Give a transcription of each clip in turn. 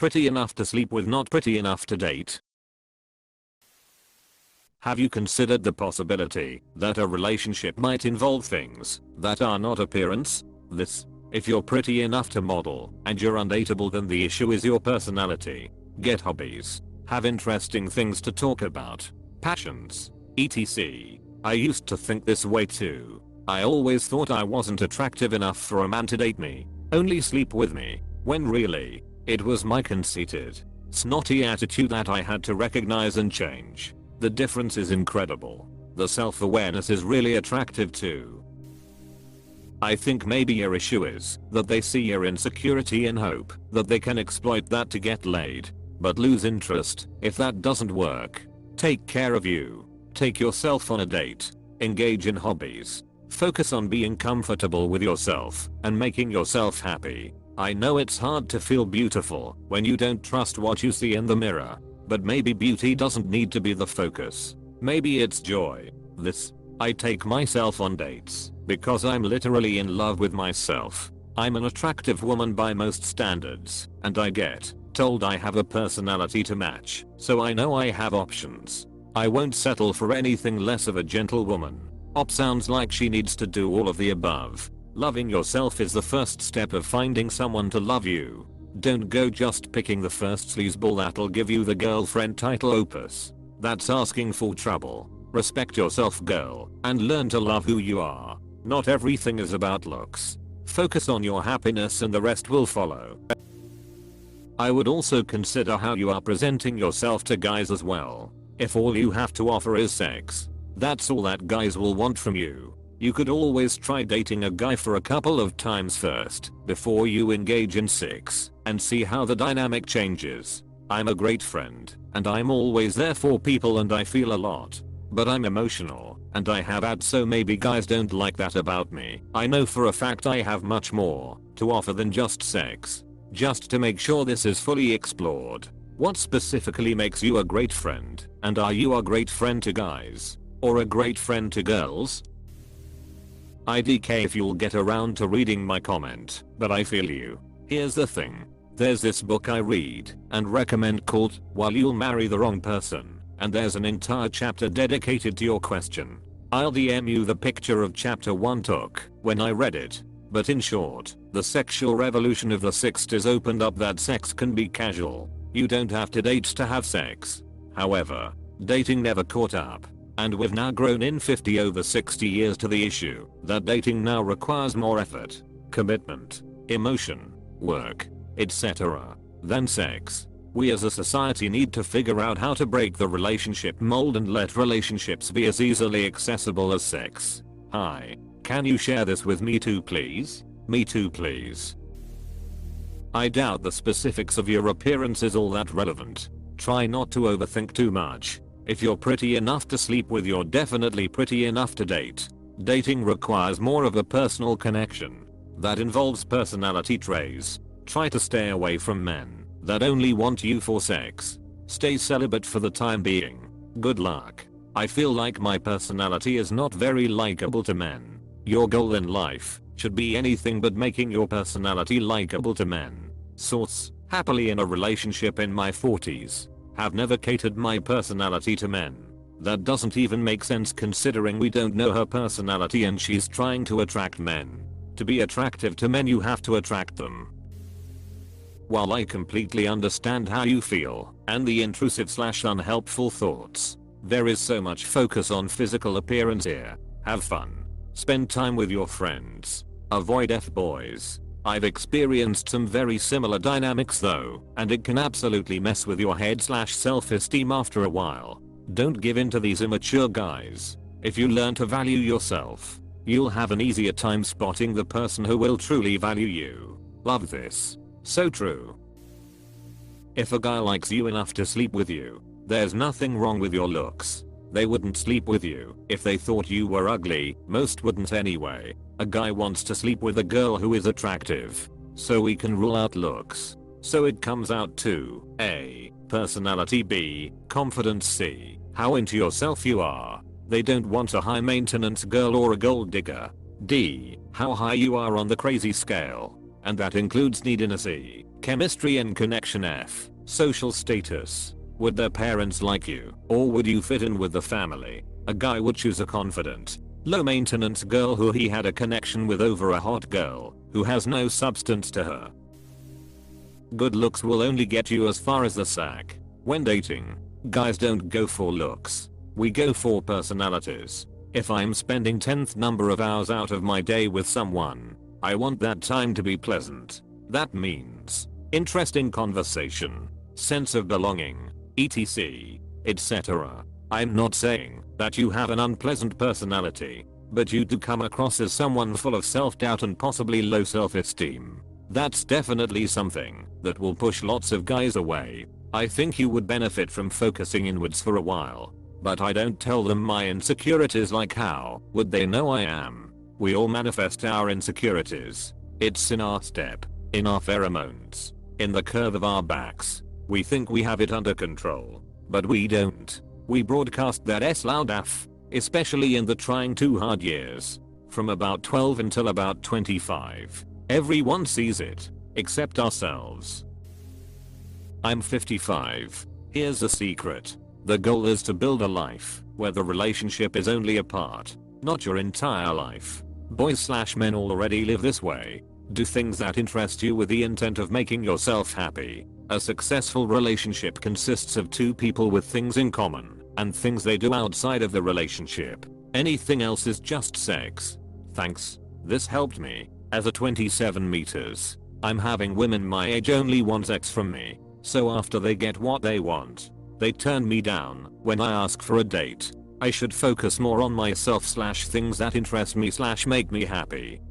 Pretty enough to sleep with, not pretty enough to date. Have you considered the possibility that a relationship might involve things that are not appearance? If you're pretty enough to model and you're undateable, then the issue is your personality. Get hobbies. Have interesting things to talk about. Passions. etc. I used to think this way too. I always thought I wasn't attractive enough for a man to date me, only sleep with me, when really, it was my conceited, snotty attitude that I had to recognize and change. The difference is incredible. The self-awareness is really attractive too. I think maybe your issue is that they see your insecurity and hope that they can exploit that to get laid, but lose interest if that doesn't work. Take care of you. Take yourself on a date. Engage in hobbies. Focus on being comfortable with yourself and making yourself happy. I know it's hard to feel beautiful when you don't trust what you see in the mirror, but maybe beauty doesn't need to be the focus. Maybe it's joy. I take myself on dates because I'm literally in love with myself. I'm an attractive woman by most standards, and I get told I have a personality to match, so I know I have options. I won't settle for anything less of a gentlewoman. Sounds like she needs to do all of the above. Loving yourself is the first step of finding someone to love you. Don't go just picking the first sleazeball that'll give you the girlfriend title opus. That's asking for trouble. Respect yourself, girl, and learn to love who you are. Not everything is about looks. Focus on your happiness and the rest will follow. I would also consider how you are presenting yourself to guys as well. If all you have to offer is sex, that's all that guys will want from you. You could always try dating a guy for a couple of times first before you engage in sex and see how the dynamic changes. I'm a great friend and I'm always there for people and I feel a lot. But I'm emotional and I have had, so maybe guys don't like that about me. I know for a fact I have much more to offer than just sex. Just to make sure this is fully explored, what specifically makes you a great friend, and are you a great friend to guys or a great friend to girls? IDK if you'll get around to reading my comment, but I feel you. Here's the thing. There's this book I read and recommend called While You'll Marry the Wrong Person, and there's an entire chapter dedicated to your question. I'll DM you the picture of chapter 1 took when I read it. But in short, the sexual revolution of the 60s opened up that sex can be casual. You don't have to date to have sex. However, dating never caught up. And we've now grown in 50 over 60 years to the issue that dating now requires more effort, commitment, emotion, work, etc. than sex. We as a society need to figure out how to break the relationship mold and let relationships be as easily accessible as sex. Hi. Can you share this with me too please? Me too please. I doubt the specifics of your appearance is all that relevant. Try not to overthink too much. If you're pretty enough to sleep with, you're definitely pretty enough to date. Dating requires more of a personal connection. That involves personality traits. Try to stay away from men that only want you for sex. Stay celibate for the time being. Good luck. I feel like my personality is not very likable to men. Your goal in life should be anything but making your personality likable to men. Source: happily in a relationship in my 40s. Have never catered my personality to men. That doesn't even make sense considering we don't know her personality and she's trying to attract men. To be attractive to men you have to attract them. While I completely understand how you feel and the intrusive/unhelpful thoughts, there is so much focus on physical appearance here. Have fun. Spend time with your friends. Avoid F-boys. I've experienced some very similar dynamics though, and it can absolutely mess with your head/self-esteem after a while. Don't give in to these immature guys. If you learn to value yourself, you'll have an easier time spotting the person who will truly value you. Love this. So true. If a guy likes you enough to sleep with you, there's nothing wrong with your looks. They wouldn't sleep with you if they thought you were ugly, most wouldn't anyway. A guy wants to sleep with a girl who is attractive, so we can rule out looks. So it comes out to A. Personality, B. Confidence, C. How into yourself you are. They don't want a high maintenance girl or a gold digger. D. How high you are on the crazy scale. And that includes neediness. E. Chemistry and connection F. Social status. Would their parents like you, or would you fit in with the family? A guy would choose a confident, low maintenance girl who he had a connection with over a hot girl who has no substance to her. Good looks will only get you as far as the sack. When dating, guys don't go for looks. We go for personalities. If I'm spending 10th number of hours out of my day with someone, I want that time to be pleasant. That means interesting conversation, sense of belonging, etc. etc. I'm not saying that you have an unpleasant personality, but you do come across as someone full of self-doubt and possibly low self-esteem. That's definitely something that will push lots of guys away. I think you would benefit from focusing inwards for a while. But I don't tell them my insecurities, like how would they know I am? We all manifest our insecurities. It's in our step, in our pheromones, in the curve of our backs. We think we have it under control, but we don't. We broadcast that S loud AF, especially in the trying too hard years. From about 12 until about 25. Everyone sees it, except ourselves. I'm 55. Here's a secret. The goal is to build a life where the relationship is only a part, not your entire life. Boys/men already live this way. Do things that interest you with the intent of making yourself happy. A successful relationship consists of two people with things in common and things they do outside of the relationship. Anything else is just sex. Thanks. This helped me. As a 27 meters, I'm having women my age only want sex from me. So after they get what they want, they turn me down when I ask for a date. I should focus more on myself/things that interest me/make me happy.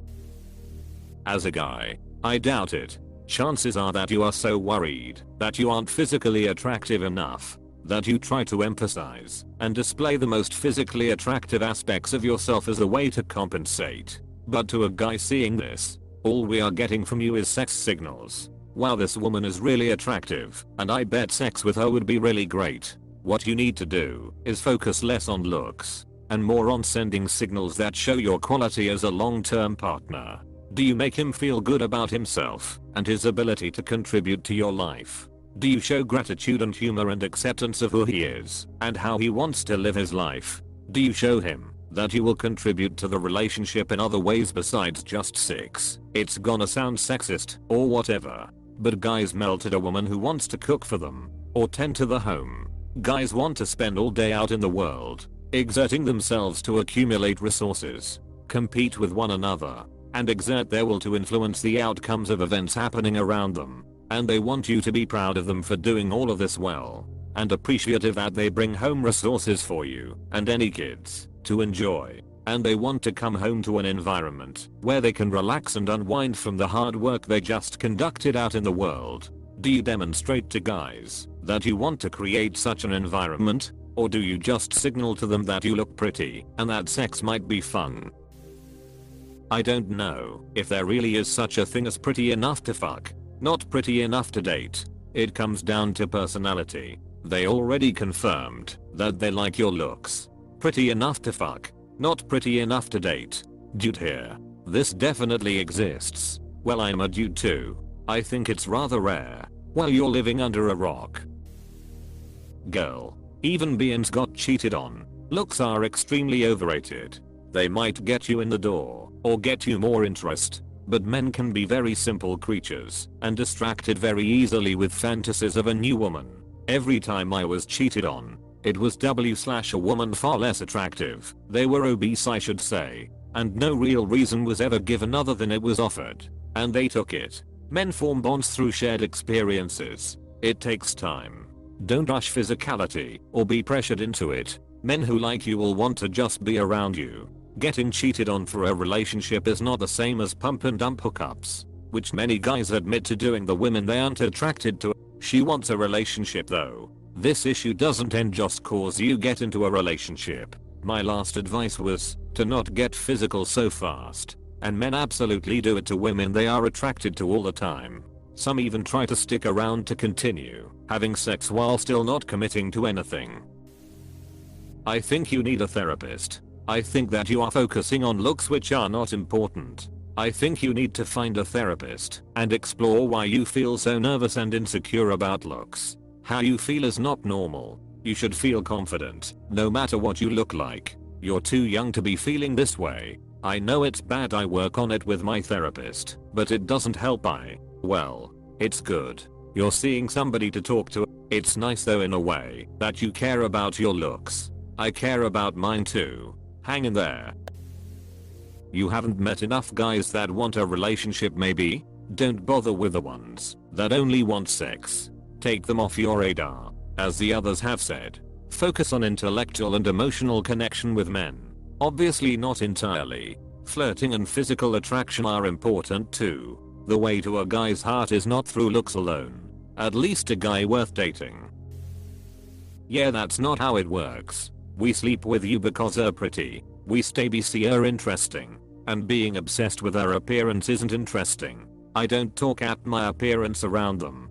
As a guy, I doubt it. Chances are that you are so worried that you aren't physically attractive enough that you try to emphasize and display the most physically attractive aspects of yourself as a way to compensate. But to a guy seeing this, all we are getting from you is sex signals. Wow, this woman is really attractive, and I bet sex with her would be really great. What you need to do is focus less on looks and more on sending signals that show your quality as a long-term partner. Do you make him feel good about himself and his ability to contribute to your life? Do you show gratitude and humor and acceptance of who he is and how he wants to live his life? Do you show him that you will contribute to the relationship in other ways besides just sex? It's gonna sound sexist or whatever, but guys melt at a woman who wants to cook for them or tend to the home. Guys want to spend all day out in the world, exerting themselves to accumulate resources, compete with one another, and exert their will to influence the outcomes of events happening around them. And they want you to be proud of them for doing all of this well, and appreciative that they bring home resources for you and any kids to enjoy. And they want to come home to an environment where they can relax and unwind from the hard work they just conducted out in the world. Do you demonstrate to guys that you want to create such an environment, or do you just signal to them that you look pretty and that sex might be fun? I don't know if there really is such a thing as pretty enough to fuck, not pretty enough to date. It comes down to personality. They already confirmed that they like your looks. Pretty enough to fuck, not pretty enough to date. Dude here. This definitely exists. Well, I'm a dude too. I think it's rather rare. Well, you're living under a rock. Girl. Even beings got cheated on. Looks are extremely overrated. They might get you in the door or get you more interest, but men can be very simple creatures and distracted very easily with fantasies of a new woman. Every time I was cheated on, it was a woman far less attractive. They were obese, I should say, and no real reason was ever given other than it was offered, and they took it. Men form bonds through shared experiences. It takes time. Don't rush physicality or be pressured into it. Men who like you will want to just be around you. Getting cheated on for a relationship is not the same as pump and dump hookups, which many guys admit to doing the women they aren't attracted to. She wants a relationship though. This issue doesn't end just cause you get into a relationship. My last advice was to not get physical so fast, and men absolutely do it to women they are attracted to all the time. Some even try to stick around to continue having sex while still not committing to anything. I think you need a therapist. I think that you are focusing on looks which are not important. I think you need to find a therapist and explore why you feel so nervous and insecure about looks. How you feel is not normal. You should feel confident, no matter what you look like. You're too young to be feeling this way. I know it's bad, I work on it with my therapist, but it doesn't help. Well, it's good. You're seeing somebody to talk to. It's nice though in a way that you care about your looks. I care about mine too. Hang in there. You haven't met enough guys that want a relationship maybe? Don't bother with the ones that only want sex. Take them off your radar. As the others have said, focus on intellectual and emotional connection with men. Obviously not entirely. Flirting and physical attraction are important too. The way to a guy's heart is not through looks alone. At least a guy worth dating. Yeah, that's not how it works. We sleep with you because you're pretty. We stay because you're interesting. And being obsessed with our appearance isn't interesting. I don't talk at my appearance around them.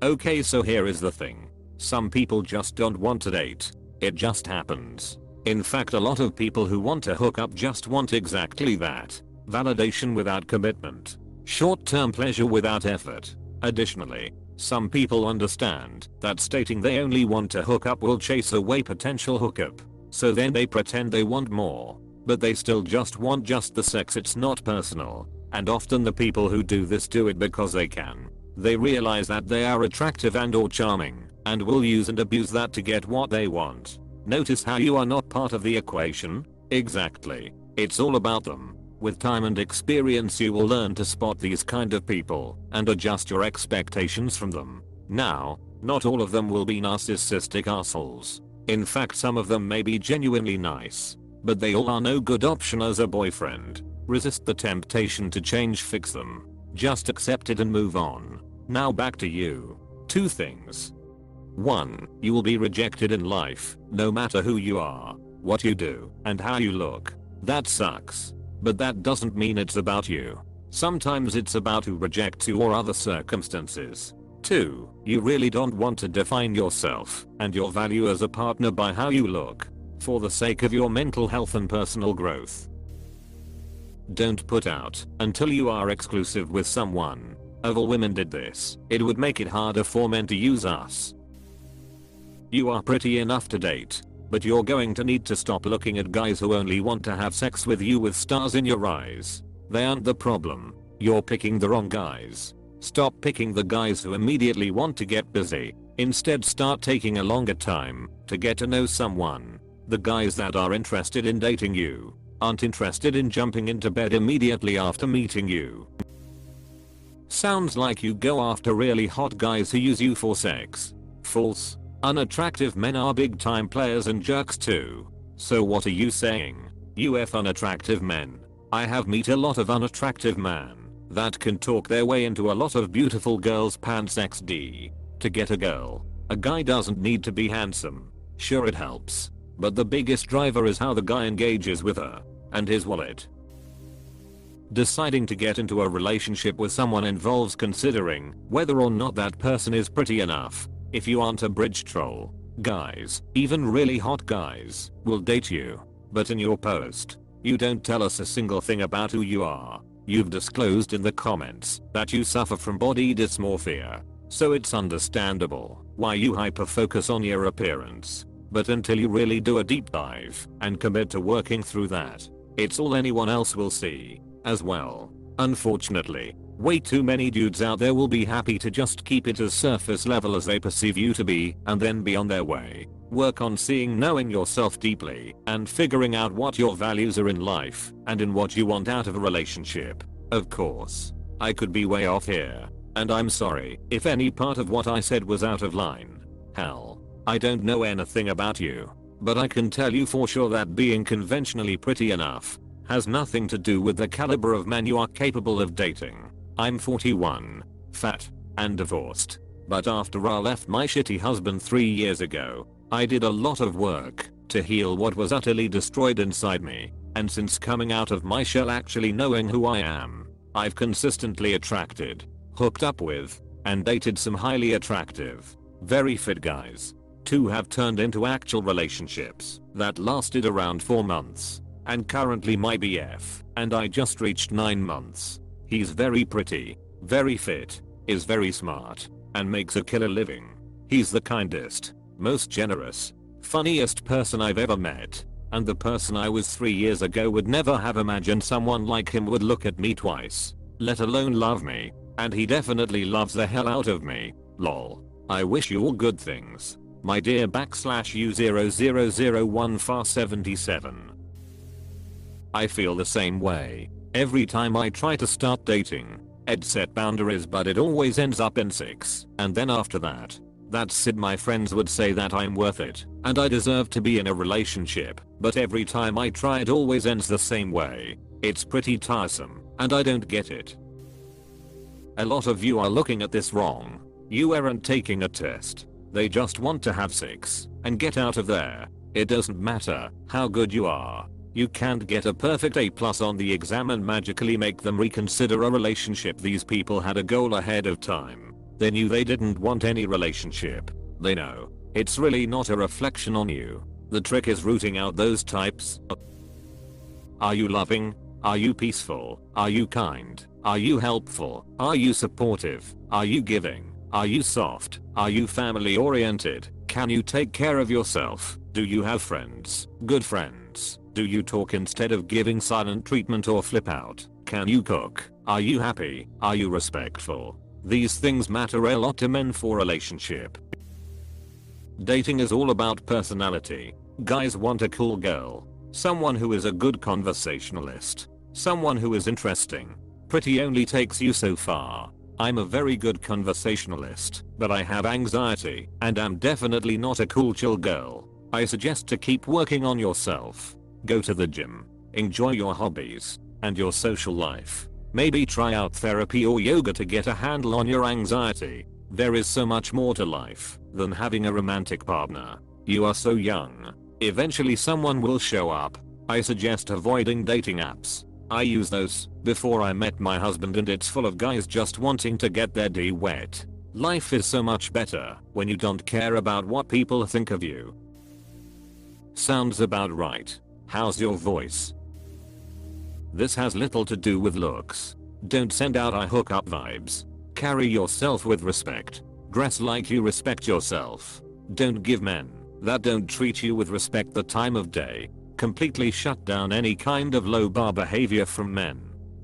Okay, so here is the thing. Some people just don't want to date. It just happens. In fact, a lot of people who want to hook up just want exactly that. Validation without commitment. Short-term pleasure without effort. Additionally, some people understand that stating they only want to hook up will chase away potential hookup. So then they pretend they want more. But they still just want just the sex, it's not personal. And often the people who do this do it because they can. They realize that they are attractive and or charming, and will use and abuse that to get what they want. Notice how you are not part of the equation? Exactly. It's all about them. With time and experience you will learn to spot these kind of people and adjust your expectations from them. Now, not all of them will be narcissistic assholes. In fact, some of them may be genuinely nice. But they all are no good option as a boyfriend. Resist the temptation to change, fix them. Just accept it and move on. Now back to you. 2 things. 1. You will be rejected in life, no matter who you are, what you do, and how you look. That sucks. But that doesn't mean it's about you. Sometimes it's about who rejects you or other circumstances. 2. You really don't want to define yourself and your value as a partner by how you look. For the sake of your mental health and personal growth. Don't put out until you are exclusive with someone. If all women did this, it would make it harder for men to use us. You are pretty enough to date, but you're going to need to stop looking at guys who only want to have sex with you with stars in your eyes. They aren't the problem. You're picking the wrong guys. Stop picking the guys who immediately want to get busy. Instead, start taking a longer time to get to know someone. The guys that are interested in dating you aren't interested in jumping into bed immediately after meeting you. Sounds like you go after really hot guys who use you for sex. False. Unattractive men are big time players and jerks too. So what are you saying? You F unattractive men. I have met a lot of unattractive men that can talk their way into a lot of beautiful girls' pants XD. To get a girl, a guy doesn't need to be handsome. Sure, it helps. But the biggest driver is how the guy engages with her and his wallet. Deciding to get into a relationship with someone involves considering whether or not that person is pretty enough. If you aren't a bridge troll, guys, even really hot guys, will date you. But in your post, you don't tell us a single thing about who you are. You've disclosed in the comments that you suffer from body dysmorphia. So it's understandable why you hyper-focus on your appearance. But until you really do a deep dive and commit to working through that, it's all anyone else will see as well. Unfortunately, way too many dudes out there will be happy to just keep it as surface level as they perceive you to be and then be on their way. Work on knowing yourself deeply and figuring out what your values are in life and in what you want out of a relationship. Of course, I could be way off here, and I'm sorry if any part of what I said was out of line. Hell, I don't know anything about you, but I can tell you for sure that being conventionally pretty enough has nothing to do with the caliber of man you are capable of dating. I'm 41, fat, and divorced. But after I left my shitty husband 3 years ago, I did a lot of work to heal what was utterly destroyed inside me. And since coming out of my shell, actually knowing who I am, I've consistently attracted, hooked up with, and dated some highly attractive, very fit guys. 2 have turned into actual relationships that lasted around 4 months. And currently my BF and I just reached 9 months. He's very pretty, very fit, is very smart, and makes a killer living. He's the kindest, most generous, funniest person I've ever met, and the person I was 3 years ago would never have imagined someone like him would look at me twice, let alone love me, and he definitely loves the hell out of me, lol. I wish you all good things. My dear /U0001FAR77. I feel the same way. Every time I try to start dating, I'd set boundaries but it always ends up in 6, and then after that, that's it. My friends would say that I'm worth it, and I deserve to be in a relationship, but every time I try it always ends the same way. It's pretty tiresome, and I don't get it. A lot of you are looking at this wrong. You aren't taking a test. They just want to have sex and get out of there. It doesn't matter how good you are. You can't get a perfect A+ on the exam and magically make them reconsider a relationship. These people had a goal ahead of time. They knew they didn't want any relationship. They know. It's really not a reflection on you. The trick is rooting out those types. Are you loving? Are you peaceful? Are you kind? Are you helpful? Are you supportive? Are you giving? Are you soft? Are you family oriented? Can you take care of yourself? Do you have friends? Good friends? Do you talk instead of giving silent treatment or flip out? Can you cook? Are you happy? Are you respectful? These things matter a lot to men for relationship. Dating is all about personality. Guys want a cool girl. Someone who is a good conversationalist. Someone who is interesting. Pretty only takes you so far. I'm a very good conversationalist, but I have anxiety, and am definitely not a cool chill girl. I suggest to keep working on yourself. Go to the gym. Enjoy your hobbies, and your social life. Maybe try out therapy or yoga to get a handle on your anxiety. There is so much more to life than having a romantic partner. You are so young. Eventually someone will show up. I suggest avoiding dating apps. I use those before I met my husband and it's full of guys just wanting to get their D wet. Life is so much better when you don't care about what people think of you. Sounds about right. How's your voice? This has little to do with looks. Don't send out I hook up vibes. Carry yourself with respect. Dress like you respect yourself. Don't give men that don't treat you with respect the time of day. Completely shut down any kind of low bar behavior from men.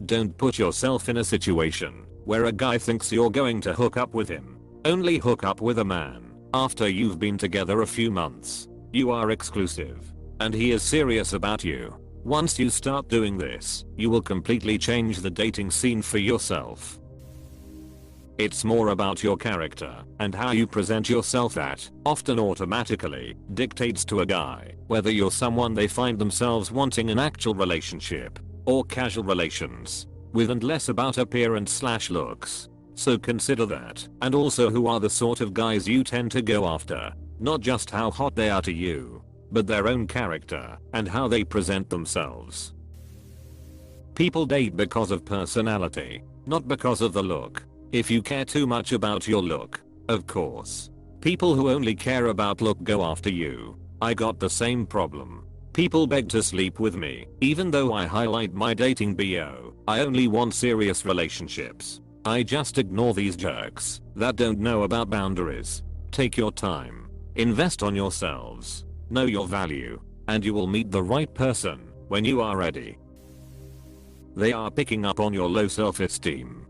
Don't put yourself in a situation where a guy thinks you're going to hook up with him. Only hook up with a man after you've been together a few months. You are exclusive, and he is serious about you. Once you start doing this, you will completely change the dating scene for yourself. It's more about your character and how you present yourself that often automatically dictates to a guy whether you're someone they find themselves wanting an actual relationship or casual relations with, and less about appearance/looks. So consider that, and also who are the sort of guys you tend to go after. Not just how hot they are to you, but their own character and how they present themselves. People date because of personality, not because of the look. If you care too much about your look, of course. People who only care about look go after you. I got the same problem. People beg to sleep with me, even though I highlight my dating bio. I only want serious relationships. I just ignore these jerks that don't know about boundaries. Take your time. Invest on yourselves. Know your value, and you will meet the right person when you are ready. They are picking up on your low self-esteem.